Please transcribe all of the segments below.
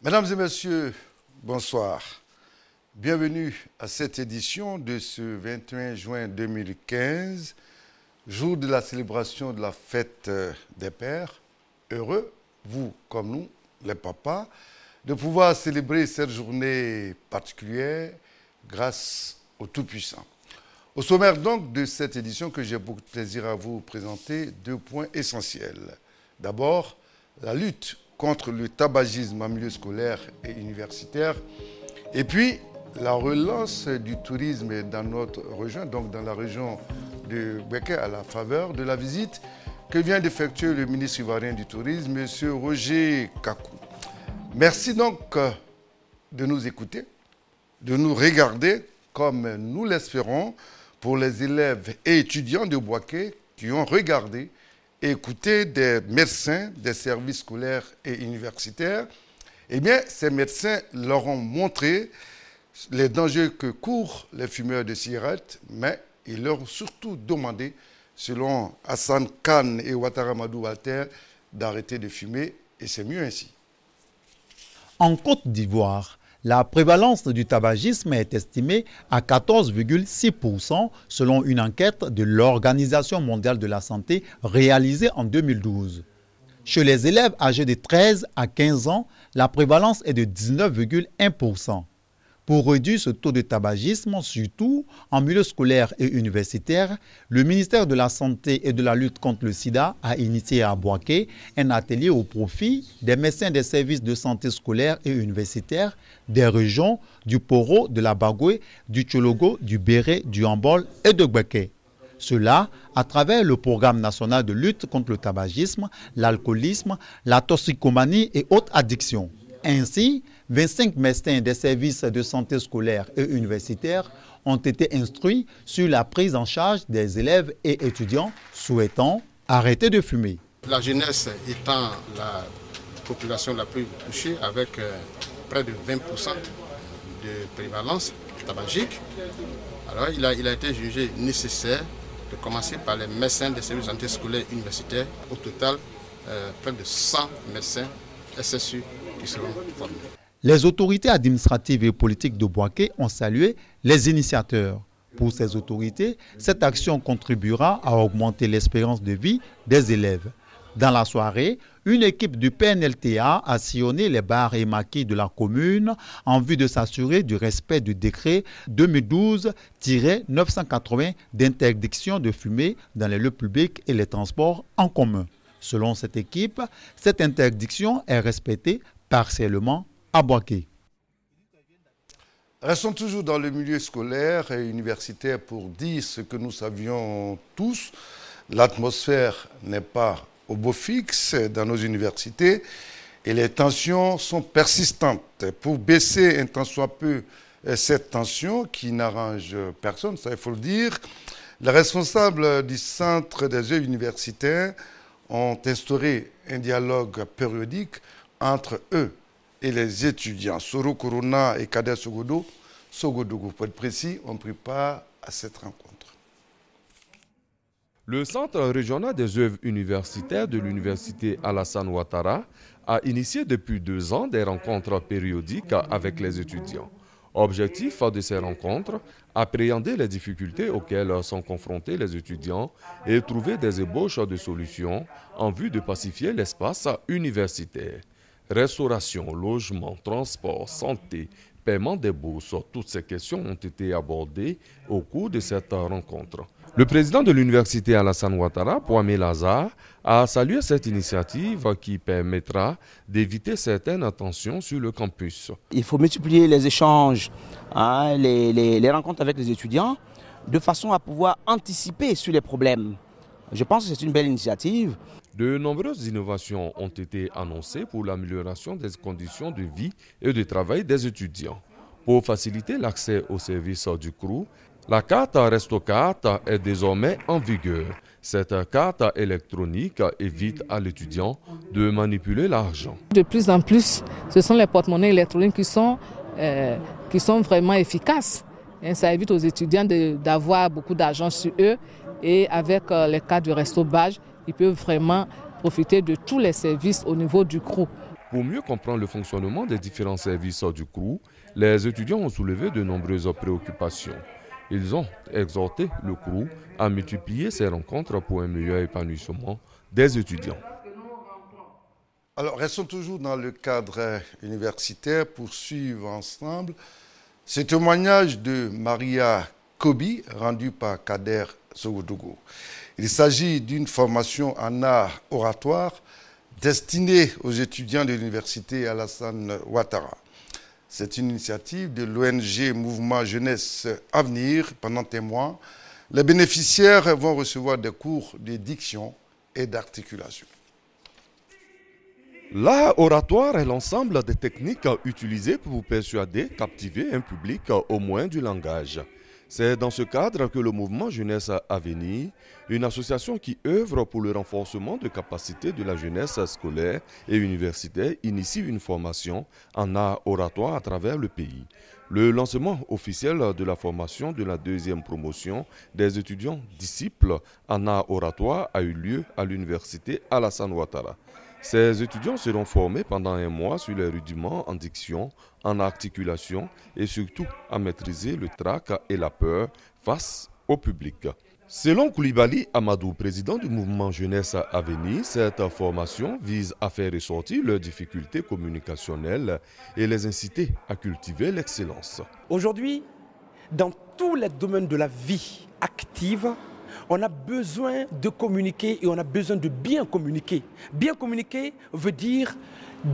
Mesdames et messieurs, bonsoir. Bienvenue à cette édition de ce 21 juin 2015, jour de la célébration de la fête des pères. Heureux, vous comme nous, les papas, de pouvoir célébrer cette journée particulière grâce au Tout-Puissant. Au sommaire donc de cette édition que j'ai beaucoup de plaisir à vous présenter, 2 points essentiels. D'abord, la lutte contre le tabagisme en milieu scolaire et universitaire, et puis la relance du tourisme dans notre région, donc dans la région de Bouaké, à la faveur de la visite que vient d'effectuer le ministre ivoirien du Tourisme, M. Roger Kakou. Merci donc de nous écouter, de nous regarder comme nous l'espérons pour les élèves et étudiants de Bouaké qui ont regardé et écouté des médecins des services scolaires et universitaires. Eh bien, ces médecins leur ont montré les dangers que courent les fumeurs de cigarettes, mais ils leur ont surtout demandé, selon Hassan Khan et Ouattara Madou Walter, d'arrêter de fumer, et c'est mieux ainsi. En Côte d'Ivoire, la prévalence du tabagisme est estimée à 14,6% selon une enquête de l'Organisation mondiale de la santé réalisée en 2012. Chez les élèves âgés de 13 à 15 ans, la prévalence est de 19,1%. Pour réduire ce taux de tabagisme, surtout en milieu scolaire et universitaire, le ministère de la Santé et de la lutte contre le sida a initié à Bouaké un atelier au profit des médecins des services de santé scolaire et universitaire des régions du Poro, de la Bagoué, du Tchologo, du Béré, du Hambol et de Bouaké. Cela à travers le programme national de lutte contre le tabagisme, l'alcoolisme, la toxicomanie et autres addictions. Ainsi, 25 médecins des services de santé scolaire et universitaire ont été instruits sur la prise en charge des élèves et étudiants souhaitant arrêter de fumer. La jeunesse étant la population la plus touchée avec près de 20% de prévalence tabagique, alors il a été jugé nécessaire de commencer par les médecins des services de santé scolaire et universitaire. Au total, près de 100 médecins SSU qui seront formés. Les autorités administratives et politiques de Bouaké ont salué les initiateurs. Pour ces autorités, cette action contribuera à augmenter l'espérance de vie des élèves. Dans la soirée, une équipe du PNLTA a sillonné les bars et maquis de la commune en vue de s'assurer du respect du décret 2012-980 d'interdiction de fumer dans les lieux publics et les transports en commun. Selon cette équipe, cette interdiction est respectée partiellement à Bouaké. Restons toujours dans le milieu scolaire et universitaire pour dire ce que nous savions tous. L'atmosphère n'est pas au beau fixe dans nos universités et les tensions sont persistantes. Pour baisser un tant soit peu cette tension qui n'arrange personne, ça il faut le dire, les responsables du centre des œuvres universitaires ont instauré un dialogue périodique entre eux et les étudiants. Soro Corona et Kader Sogodougou, pour être précis, ont pris part à cette rencontre. Le Centre régional des œuvres universitaires de l'Université Alassane Ouattara a initié depuis 2 ans des rencontres périodiques avec les étudiants. Objectif de ces rencontres, appréhender les difficultés auxquelles sont confrontés les étudiants et trouver des ébauches de solutions en vue de pacifier l'espace universitaire. Restauration, logement, transport, santé, paiement des bourses, toutes ces questions ont été abordées au cours de cette rencontre. Le président de l'université Alassane Ouattara, Kwame Lazare, a salué cette initiative qui permettra d'éviter certaines tensions sur le campus. Il faut multiplier les échanges, les rencontres avec les étudiants, de façon à pouvoir anticiper sur les problèmes. Je pense que c'est une belle initiative. De nombreuses innovations ont été annoncées pour l'amélioration des conditions de vie et de travail des étudiants. Pour faciliter l'accès aux services du CRU, la carte Restocard est désormais en vigueur. Cette carte électronique évite à l'étudiant de manipuler l'argent. De plus en plus, ce sont les porte-monnaies électroniques qui sont vraiment efficaces. Ça évite aux étudiants d'avoir beaucoup d'argent sur eux et avec les cartes de Resto Badge, ils peuvent vraiment profiter de tous les services au niveau du CRU. Pour mieux comprendre le fonctionnement des différents services du CROU, les étudiants ont soulevé de nombreuses préoccupations. Ils ont exhorté le CROU à multiplier ces rencontres pour un meilleur épanouissement des étudiants. Alors, restons toujours dans le cadre universitaire pour suivre ensemble ce témoignage de Maria Kobi, rendu par Kader Sogodougou. Il s'agit d'une formation en art oratoire destinée aux étudiants de l'université Alassane Ouattara. C'est une initiative de l'ONG Mouvement Jeunesse Avenir. Pendant un mois, les bénéficiaires vont recevoir des cours de diction et d'articulation. L'art oratoire est l'ensemble des techniques utilisées pour persuader, captiver un public au moyen du langage. C'est dans ce cadre que le mouvement Jeunesse Avenir, une association qui œuvre pour le renforcement de capacités de la jeunesse scolaire et universitaire, initie une formation en art oratoire à travers le pays. Le lancement officiel de la formation de la deuxième promotion des étudiants disciples en art oratoire a eu lieu à l'université Alassane Ouattara. Ces étudiants seront formés pendant un mois sur les rudiments en diction, en articulation et surtout à maîtriser le trac et la peur face au public. Selon Koulibaly Amadou, président du mouvement Jeunesse Avenir, cette formation vise à faire ressortir leurs difficultés communicationnelles et les inciter à cultiver l'excellence. Aujourd'hui, dans tous les domaines de la vie active, on a besoin de communiquer et on a besoin de bien communiquer. Bien communiquer veut dire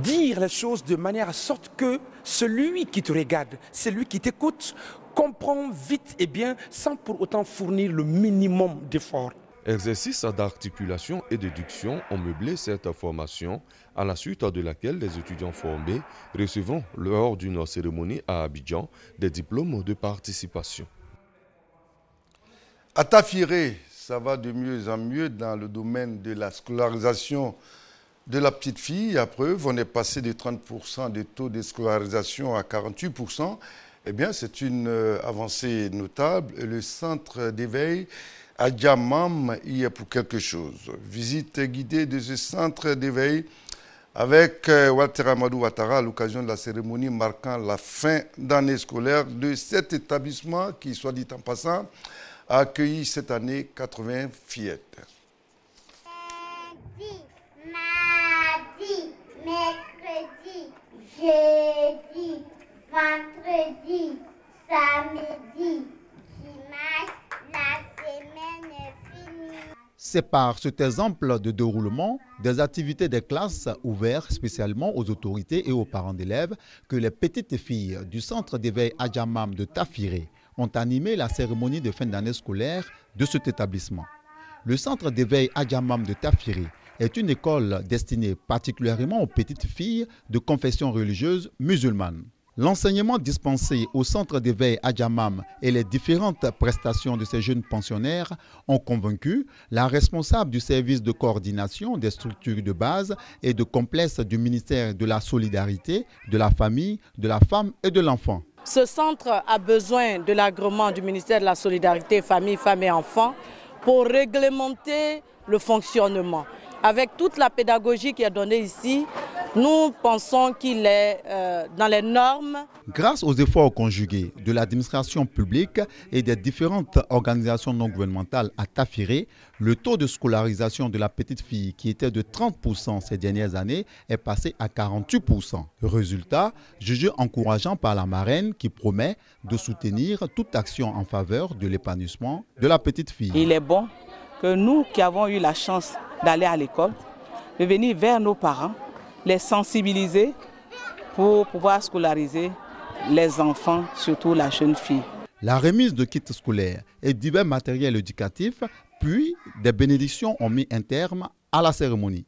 les choses de manière à sorte que celui qui te regarde, celui qui t'écoute, comprend vite et bien sans pour autant fournir le minimum d'efforts. Exercices d'articulation et de diction ont meublé cette formation, à la suite de laquelle les étudiants formés recevront lors d'une cérémonie à Abidjan des diplômes de participation. À Tafiré, ça va de mieux en mieux dans le domaine de la scolarisation de la petite fille. À preuve, on est passé de 30% de taux de scolarisation à 48%. Eh bien, c'est une avancée notable. Et le centre d'éveil Adjamam y est pour quelque chose. Visite guidée de ce centre d'éveil avec Walter Amadou Ouattara à l'occasion de la cérémonie marquant la fin d'année scolaire de cet établissement qui, soit dit en passant, a accueilli cette année 80 fillettes. Lundi, mardi, mercredi, jeudi, vendredi, samedi, dimanche, la semaine est finie. C'est par cet exemple de déroulement des activités des classes ouvertes spécialement aux autorités et aux parents d'élèves que les petites filles du centre d'éveil Adjamam de Tafiré ont animé la cérémonie de fin d'année scolaire de cet établissement. Le centre d'éveil Adjamam de Tafiré est une école destinée particulièrement aux petites filles de confession religieuse musulmane. L'enseignement dispensé au centre d'éveil Adjamam et les différentes prestations de ces jeunes pensionnaires ont convaincu la responsable du service de coordination des structures de base et de complexe du ministère de la Solidarité, de la Famille, de la Femme et de l'Enfant. Ce centre a besoin de l'agrément du ministère de la Solidarité, Famille, Femmes et Enfants pour réglementer le fonctionnement. Avec toute la pédagogie qui est donnée ici, nous pensons qu'il est dans les normes. Grâce aux efforts conjugués de l'administration publique et des différentes organisations non gouvernementales à Tafiré, le taux de scolarisation de la petite fille qui était de 30% ces dernières années est passé à 48%. Résultat, jugé encourageant par la marraine qui promet de soutenir toute action en faveur de l'épanouissement de la petite fille. Il est bon que nous qui avons eu la chance d'aller à l'école, de venir vers nos parents, les sensibiliser pour pouvoir scolariser les enfants, surtout la jeune fille. La remise de kits scolaires et divers matériels éducatifs, puis des bénédictions ont mis un terme à la cérémonie.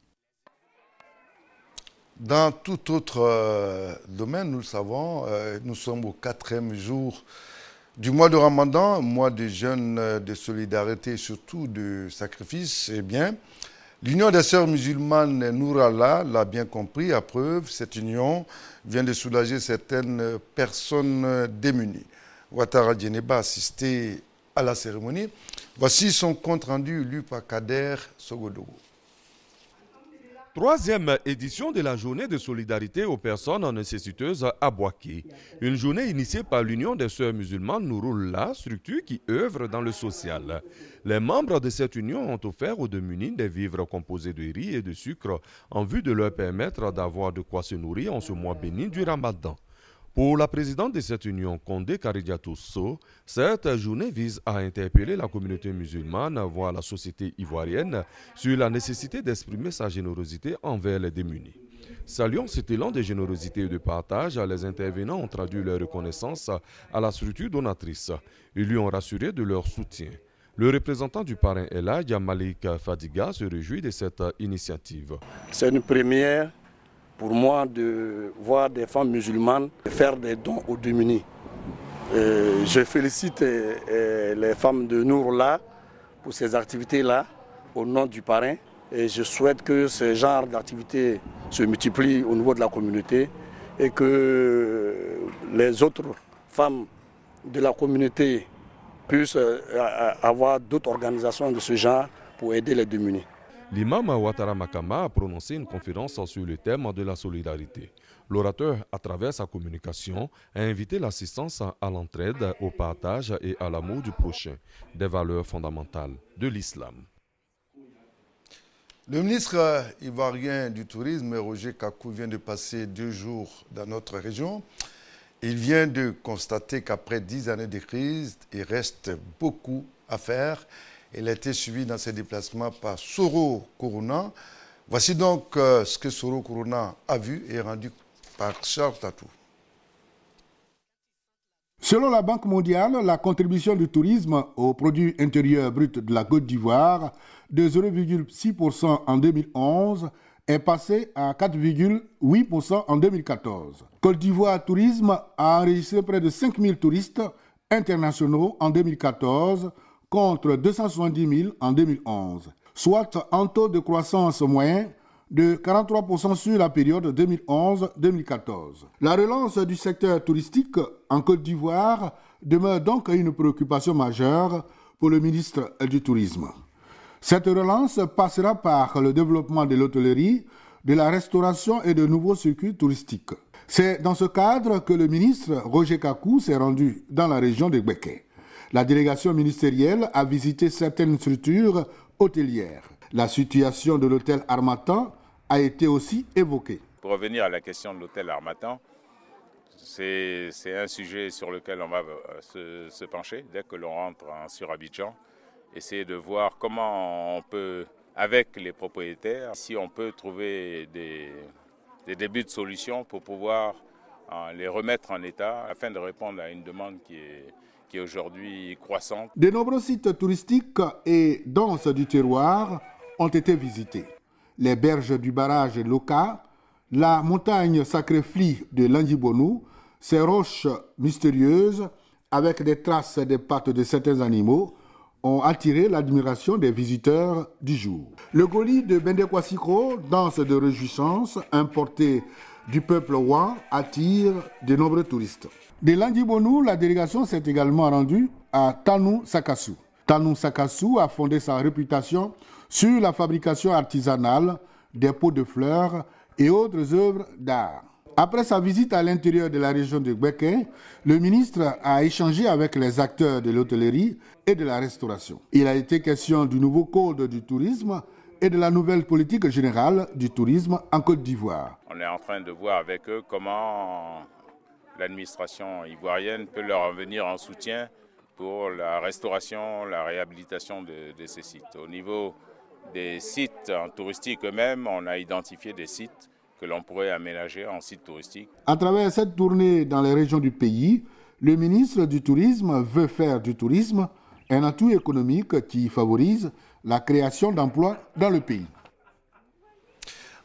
Dans tout autre domaine, nous le savons, nous sommes au 4e jour du mois de Ramadan, mois de jeûne, de solidarité et surtout de sacrifice. Eh bien, l'Union des sœurs musulmanes Nourallah l'a bien compris, à preuve, cette union vient de soulager certaines personnes démunies. Ouattara Djeneba a assisté à la cérémonie. Voici son compte rendu lu par Kader Sogodougou. Troisième édition de la journée de solidarité aux personnes nécessiteuses à Boaké. Une journée initiée par l'Union des Sœurs musulmanes Nouroullah, structure qui œuvre dans le social. Les membres de cette union ont offert aux démunis des vivres composés de riz et de sucre en vue de leur permettre d'avoir de quoi se nourrir en ce mois béni du Ramadan. Pour la présidente de cette union, Condé Karidiatou So, cette journée vise à interpeller la communauté musulmane, voire la société ivoirienne, sur la nécessité d'exprimer sa générosité envers les démunis. Saluant cet élan de générosité et de partage, les intervenants ont traduit leur reconnaissance à la structure donatrice. Ils lui ont rassuré de leur soutien. Le représentant du parrain Eladja Malik Fadiga se réjouit de cette initiative. C'est une première pour moi de voir des femmes musulmanes faire des dons aux démunis. Je félicite les femmes de Nouroullah pour ces activités-là au nom du parrain et je souhaite que ce genre d'activités se multiplient au niveau de la communauté et que les autres femmes de la communauté puissent avoir d'autres organisations de ce genre pour aider les démunis. L'imam Ouattara Makama a prononcé une conférence sur le thème de la solidarité. L'orateur, à travers sa communication, a invité l'assistance à l'entraide, au partage et à l'amour du prochain, des valeurs fondamentales de l'islam. Le ministre ivoirien du Tourisme, Roger Kakou, vient de passer 2 jours dans notre région. Il vient de constater qu'après 10 années de crise, il reste beaucoup à faire. Il a été suivi dans ses déplacements par Soro Kourouna. Voici donc ce que Soro Kourouna a vu et rendu par Charles Tatou. Selon la Banque mondiale, la contribution du tourisme au produit intérieur brut de la Côte d'Ivoire de 0,6% en 2011 est passée à 4,8% en 2014. Côte d'Ivoire Tourisme a enregistré près de 5000 touristes internationaux en 2014 contre 270 000 en 2011, soit un taux de croissance moyen de 43% sur la période 2011-2014. La relance du secteur touristique en Côte d'Ivoire demeure donc une préoccupation majeure pour le ministre du Tourisme. Cette relance passera par le développement de l'hôtellerie, de la restauration et de nouveaux circuits touristiques. C'est dans ce cadre que le ministre Roger Kakou s'est rendu dans la région de Gbeke. La délégation ministérielle a visité certaines structures hôtelières. La situation de l'hôtel Harmattan a été aussi évoquée. Pour revenir à la question de l'hôtel Harmattan, c'est un sujet sur lequel on va se pencher dès que l'on rentre sur Abidjan. Essayer de voir comment on peut, avec les propriétaires, si on peut trouver des débuts de solutions pour pouvoir les remettre en état afin de répondre à une demande qui est aujourd'hui croissante. De nombreux sites touristiques et danses du terroir ont été visités. Les berges du barrage Loka, la montagne Sacré-Fli de Landibonou, ces roches mystérieuses avec des traces des pattes de certains animaux ont attiré l'admiration des visiteurs du jour. Le Goli de Bendekwasikro, danse de réjouissance importée du peuple Ouan, attire de nombreux touristes. De Landibonou, la délégation s'est également rendue à Tanou Sakassou. Tanou Sakassou a fondé sa réputation sur la fabrication artisanale des pots de fleurs et autres œuvres d'art. Après sa visite à l'intérieur de la région de Gbeke, le ministre a échangé avec les acteurs de l'hôtellerie et de la restauration. Il a été question du nouveau code du tourisme et de la nouvelle politique générale du tourisme en Côte d'Ivoire. On est en train de voir avec eux comment l'administration ivoirienne peut leur venir en soutien pour la restauration, la réhabilitation de ces sites. Au niveau des sites touristiques eux-mêmes, on a identifié des sites que l'on pourrait aménager en sites touristiques. À travers cette tournée dans les régions du pays, le ministre du Tourisme veut faire du tourisme un atout économique qui favorise la création d'emplois dans le pays.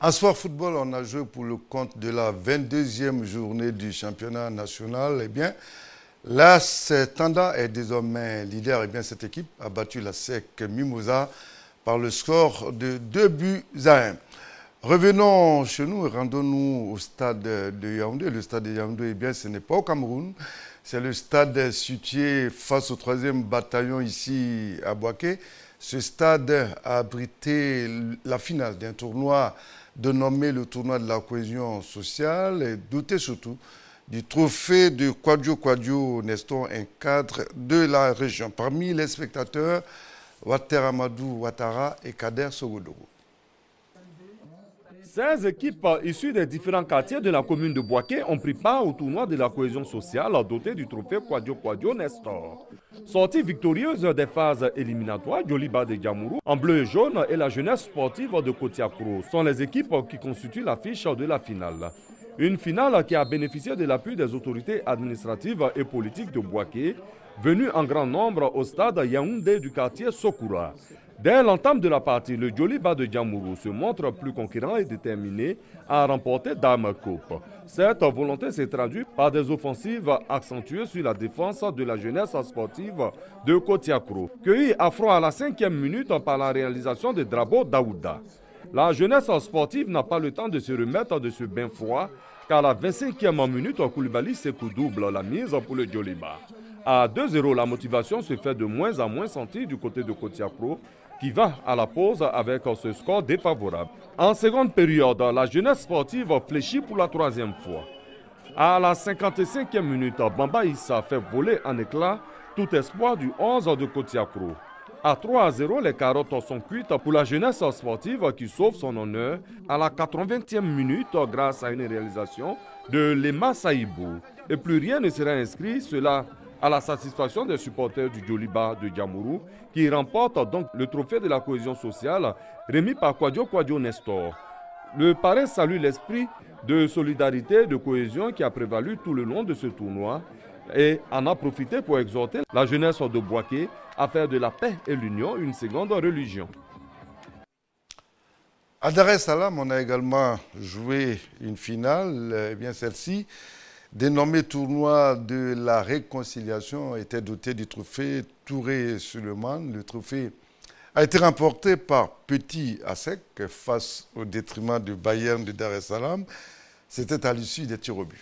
En sport football, on a joué pour le compte de la 22e journée du championnat national. Eh bien, l'AS Tanda est désormais leader. Eh bien, cette équipe a battu la SEC Mimosa par le score de 2-1. Revenons chez nous et rendons-nous au stade de Yaoundé. Le stade de Yaoundé, eh bien, ce n'est pas au Cameroun. C'est le stade situé face au 3e bataillon ici à Boaké. Ce stade a abrité la finale d'un tournoi de nommer le tournoi de la cohésion sociale et doté surtout du trophée de Kwadio Nestor, un cadre de la région. Parmi les spectateurs, Amadou Ouattara et Kader Sogodogo. 16 équipes issues des différents quartiers de la commune de Bouaké ont pris part au tournoi de la cohésion sociale doté du trophée Kwadio Nestor. Sortie victorieuse des phases éliminatoires, Djoliba de Djamourou en bleu et jaune et la jeunesse sportive de Kotiakro sont les équipes qui constituent l'affiche de la finale. Une finale qui a bénéficié de l'appui des autorités administratives et politiques de Bouaké, venues en grand nombre au stade Yaoundé du quartier Sokoura. Dès l'entame de la partie, le Djoliba de Djamourou se montre plus conquérant et déterminé à remporter Dame Coupe. Cette volonté s'est traduite par des offensives accentuées sur la défense de la jeunesse sportive de Kotiakro, cueillie à froid à la 5e minute par la réalisation de Drabo Daouda. La jeunesse sportive n'a pas le temps de se remettre de ce bain froid, car à la 25e minute, Koulibaly Sekou double la mise pour le Djoliba. À 2-0, la motivation se fait de moins en moins sentir du côté de Kotiakro, qui va à la pause avec ce score défavorable. En seconde période, la jeunesse sportive fléchit pour la 3e fois. À la 55e minute, Bamba Issa fait voler en éclats tout espoir du 11 de Kotiakro. À 3-0, les carottes sont cuites pour la jeunesse sportive qui sauve son honneur à la 80e minute grâce à une réalisation de Lema Saïbou. Et plus rien ne sera inscrit, cela à la satisfaction des supporters du Djoliba de Djamourou qui remportent donc le trophée de la cohésion sociale remis par Kwadio Nestor. Le parrain salue l'esprit de solidarité et de cohésion qui a prévalu tout le long de ce tournoi et en a profité pour exhorter la jeunesse de Bouaké à faire de la paix et l'union une seconde religion. À Dar es Salaam, on a également joué une finale, bien celle-ci, dénommé tournoi de la réconciliation, était doté du trophée Touré Suleiman. Le trophée a été remporté par Petit Asec face au détriment du Bayern de Dar es Salaam. C'était à l'issue des tirs au but.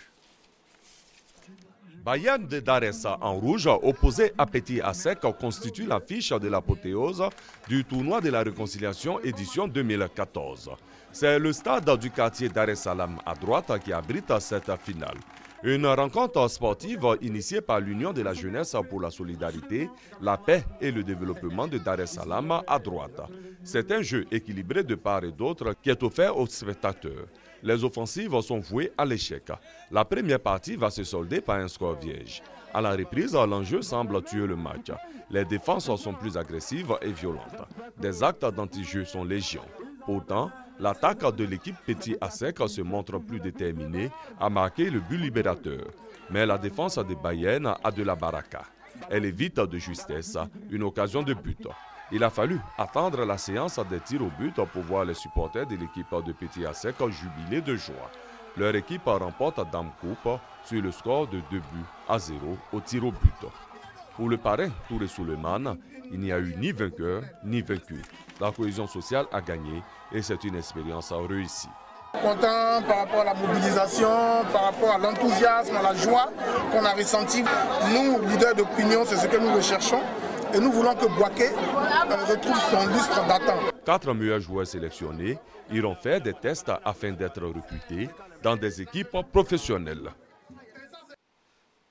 Bayern de Dar es Salaam en rouge, opposé à Petit Asec, constitue l'affiche de l'apothéose du tournoi de la réconciliation édition 2014. C'est le stade du quartier Dar es Salaam à droite qui abrite cette finale. Une rencontre sportive initiée par l'Union de la jeunesse pour la solidarité, la paix et le développement de Dar es Salaam à droite. C'est un jeu équilibré de part et d'autre qui est offert aux spectateurs. Les offensives sont vouées à l'échec. La première partie va se solder par un score vierge. À la reprise, l'enjeu semble tuer le match. Les défenses sont plus agressives et violentes. Des actes d'anti-jeu sont légion. Pourtant, l'attaque de l'équipe Petit Asec se montre plus déterminée à marquer le but libérateur. Mais la défense des Bayern a de la baraka. Elle évite de justesse une occasion de but. Il a fallu attendre la séance des tirs au but pour voir les supporters de l'équipe de Petit Asec jubiler de joie. Leur équipe remporte Dame Coupe sur le score de 2-0 au tir au but. Pour le parrain Touré Suleiman, il n'y a eu ni vainqueur ni vaincu. La cohésion sociale a gagné et c'est une expérience réussie. Content par rapport à la mobilisation, par rapport à l'enthousiasme, à la joie qu'on a ressenti. Nous, leaders d'opinion, c'est ce que nous recherchons. Et nous voulons que Bouaké retrouve son lustre datant. 4 meilleurs joueurs sélectionnés iront faire des tests afin d'être recrutés dans des équipes professionnelles.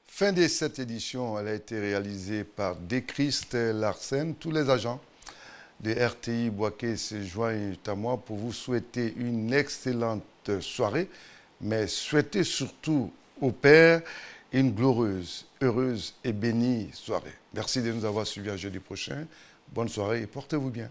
Fin de cette édition, elle a été réalisée par Déchrist Larsen. Tous les agents de RTI Bouaké se joignent à moi pour vous souhaiter une excellente soirée, mais souhaiter surtout au Père une glorieuse, heureuse et bénie soirée. Merci de nous avoir suivis à jeudi prochain. Bonne soirée et portez-vous bien.